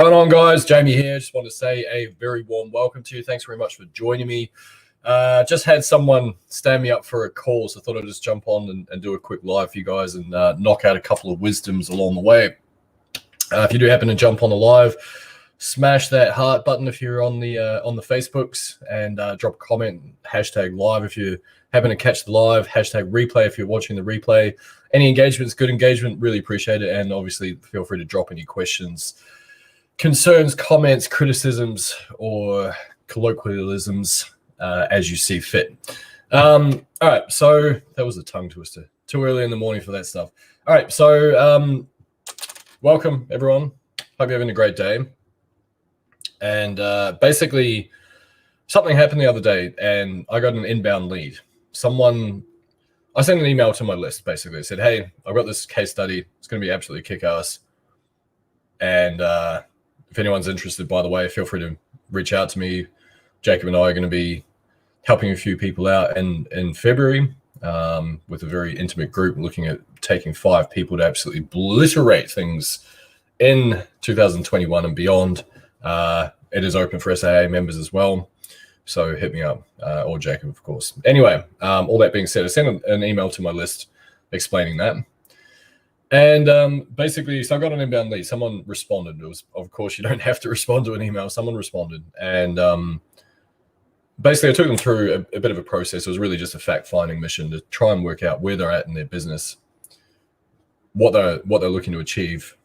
going on, guys? Jamie here. Just want to say a very warm welcome to you. Thanks very much for joining me. Just had someone stand me up for a call, so I thought I'd just jump on and do a quick live for you guys and knock out a couple of wisdoms along the way. If you do happen to jump on the live, smash that heart button if you're on the Facebooks, and drop a comment, hashtag live if you happen to catch the live, hashtag replay if you're watching the replay. Any engagement is good engagement. Really appreciate it. And obviously feel free to drop any questions, concerns, comments, criticisms, or colloquialisms as you see fit. All right, so that was a tongue twister. Too early in the morning for that stuff. All right, so welcome everyone. Hope you're having a great day. And basically, something happened the other day, and I got an inbound lead. I sent an email to my list, basically. I said, hey, I've got this case study. It's going to be absolutely kick-ass. And if anyone's interested, by the way, feel free to reach out to me. Jacob and I are going to be helping a few people out in February with a very intimate group, looking at taking 5 people to absolutely obliterate things in 2021 and beyond. It is open for SAA members as well. So hit me up, or Jacob, of course. Anyway, all that being said, I sent an email to my list explaining that. And basically, so I got an inbound lead. Someone responded. It was, of course, you don't have to respond to an email. Someone responded. And basically, I took them through a bit of a process. It was really just a fact-finding mission to try and work out where they're at in their business, what they're looking to achieve,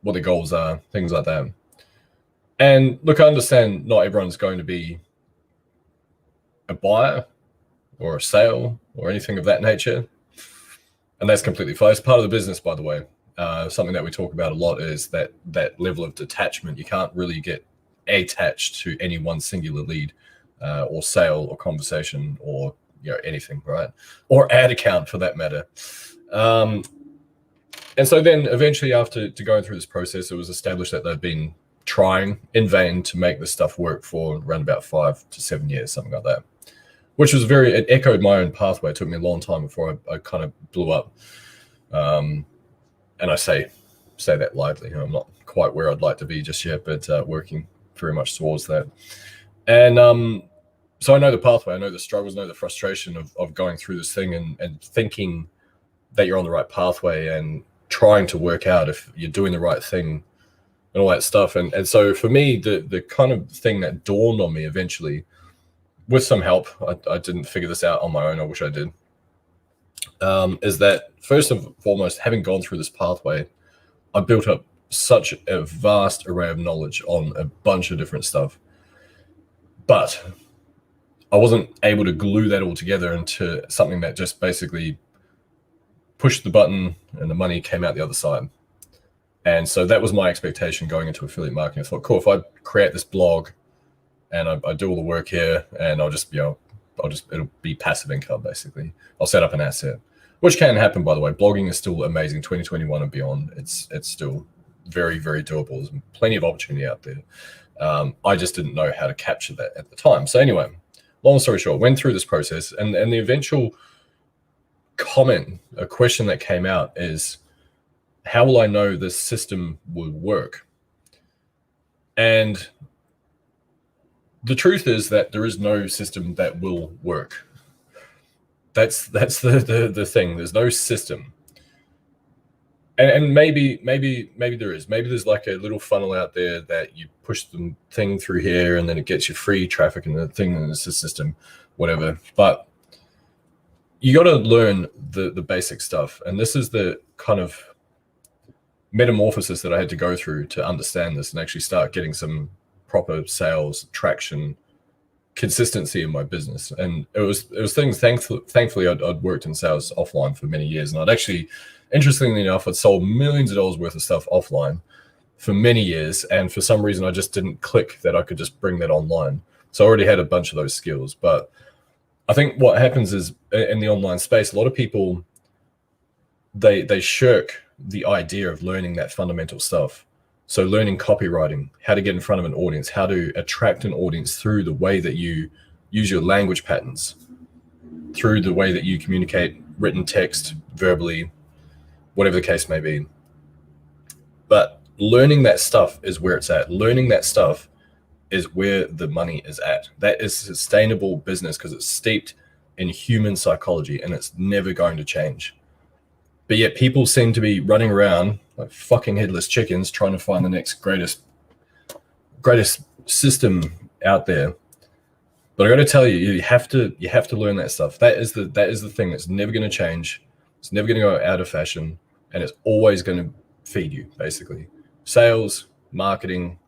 what their goals are, things like that. And look, I understand not everyone's going to be a buyer or a sale or anything of that nature. And that's completely fine. It's part of the business, by the way. Something that we talk about a lot is that level of detachment. You can't really get attached to any one singular lead or sale or conversation or anything, right? Or ad account for that matter. And so then eventually after going through this process, it was established that they've been trying in vain to make this stuff work for around about 5 to 7 years, something like that, which was it echoed my own pathway. It took me a long time before I kind of blew up. And I say that lightly. I'm not quite where I'd like to be just yet, but working very much towards that. And so I know the pathway, I know the struggles, I know the frustration of going through this thing and thinking that you're on the right pathway and trying to work out if you're doing the right thing and all that stuff. And so for me, the kind of thing that dawned on me eventually, with some help, I didn't figure this out on my own, I wish I did, is that first and foremost, having gone through this pathway, I built up such a vast array of knowledge on a bunch of different stuff. But I wasn't able to glue that all together into something that just basically pushed the button and the money came out the other side. And so that was my expectation going into affiliate marketing. I thought, cool, if I create this blog and I do all the work here, and it'll be passive income, basically. I'll set up an asset, which can happen, by the way. Blogging is still amazing, 2021 and beyond. It's still very, very doable. There's plenty of opportunity out there. I just didn't know how to capture that at the time. So anyway, long story short, went through this process, and the eventual a question that came out is, how will I know this system will work? And the truth is that there is no system that will work. That's the thing. There's no system. And maybe there is. Maybe there's like a little funnel out there that you push the thing through here and then it gets you free traffic and the thing, and it's a system, whatever. But you got to learn the basic stuff. And this is the kind of metamorphosis that I had to go through to understand this and actually start getting some proper sales traction, consistency in my business. And it was things, thankfully I'd worked in sales offline for many years, and I'd actually, interestingly enough, I'd sold millions of dollars worth of stuff offline for many years, and for some reason I just didn't click that I could just bring that online. So I already had a bunch of those skills. But I think what happens is, in the online space, a lot of people, they shirk the idea of learning that fundamental stuff. So learning copywriting, how to get in front of an audience, how to attract an audience through the way that you use your language patterns, through the way that you communicate written text, verbally, whatever the case may be. But learning that stuff is where it's at. Learning that stuff is where the money is at. That is sustainable business because it's steeped in human psychology and it's never going to change. But yet people seem to be running around like fucking headless chickens trying to find the next greatest system out there. But I got to tell you, you have to learn that stuff. That is the thing that's never going to change. It's never going to go out of fashion, and it's always going to feed you, basically. Sales, marketing,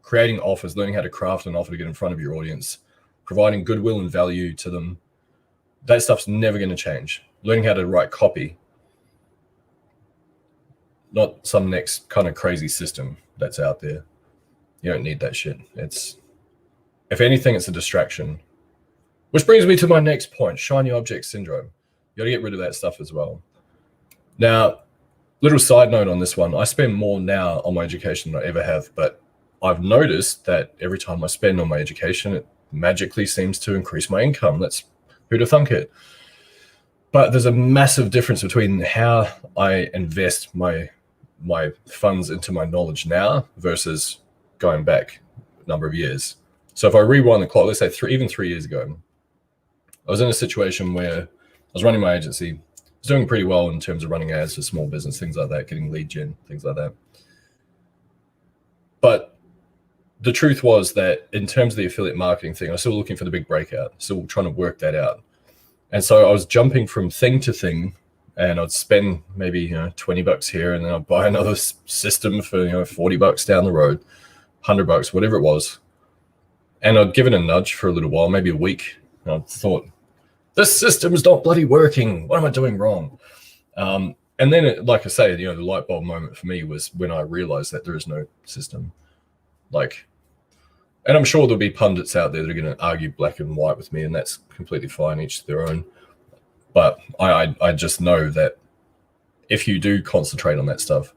creating offers, learning how to craft an offer to get in front of your audience, providing goodwill and value to them. That stuff's never going to change. Learning how to write copy, not some next kind of crazy system that's out there. You don't need that shit. If anything, it's a distraction. Which brings me to my next point, shiny object syndrome. You gotta get rid of that stuff as well. Now, little side note on this one, I spend more now on my education than I ever have, but I've noticed that every time I spend on my education, it magically seems to increase my income. That's who'd have thunk it. But there's a massive difference between how I invest my funds into my knowledge now versus going back a number of years. So if I rewind the clock, let's say even 3 years ago, I was in a situation where I was running my agency. I was doing pretty well in terms of running ads for small business, things like that, getting lead gen, things like that. But the truth was that in terms of the affiliate marketing thing, I was still looking for the big breakout, still trying to work that out. And so I was jumping from thing to thing, and I'd spend maybe $20 here, and then I'd buy another system for $40 down the road, $100, whatever it was. And I'd given a nudge for a little while, maybe a week. And I thought, this system's not bloody working. What am I doing wrong? And then, like I say, the light bulb moment for me was when I realized that there is no system. And I'm sure there'll be pundits out there that are going to argue black and white with me, and that's completely fine, each to their own. But I just know that if you do concentrate on that stuff,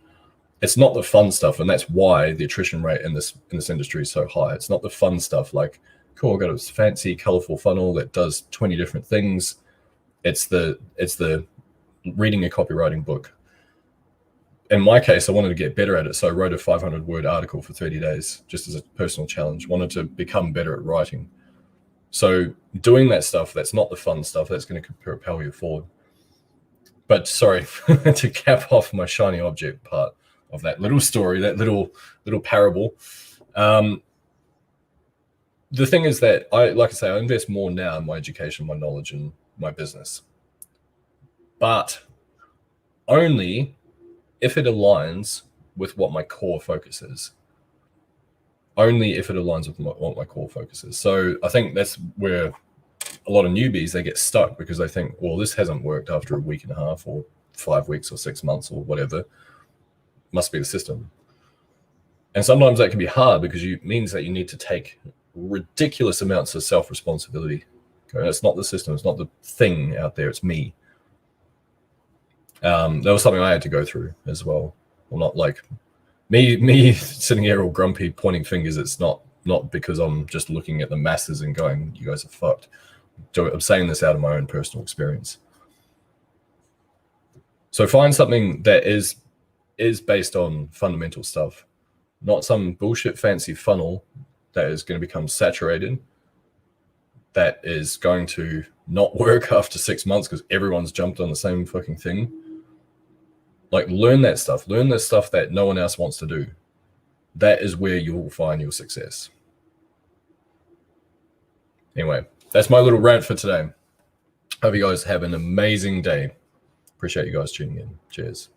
it's not the fun stuff, and that's why the attrition rate in this industry is so high. It's not the fun stuff like, cool, I've got a fancy, colorful funnel that does 20 different things. It's the reading a copywriting book. In my case, I wanted to get better at it, so I wrote a 500-word article for 30 days just as a personal challenge. Wanted to become better at writing. So doing that stuff, that's not the fun stuff. That's going to propel you forward. But sorry, to cap off my shiny object part of that little story, that little parable. The thing is that I invest more now in my education, my knowledge, and my business. But only if it aligns with what my core focus is. Only if it aligns with what my core focus is. So I think that's where a lot of newbies, they get stuck because they think, well, this hasn't worked after a week and a half or 5 weeks or 6 months or whatever. Must be the system. And sometimes that can be hard because it means that you need to take ridiculous amounts of self-responsibility. Okay? It's not the system. It's not the thing out there. It's me. That was something I had to go through as well. Well, not like me sitting here all grumpy, pointing fingers. It's not because I'm just looking at the masses and going, you guys are fucked. I'm saying this out of my own personal experience. So find something that is based on fundamental stuff, not some bullshit fancy funnel that is going to become saturated, that is going to not work after 6 months because everyone's jumped on the same fucking thing. Like, learn that stuff. Learn the stuff that no one else wants to do. That is where you will find your success. Anyway, that's my little rant for today. Hope you guys have an amazing day. Appreciate you guys tuning in. Cheers.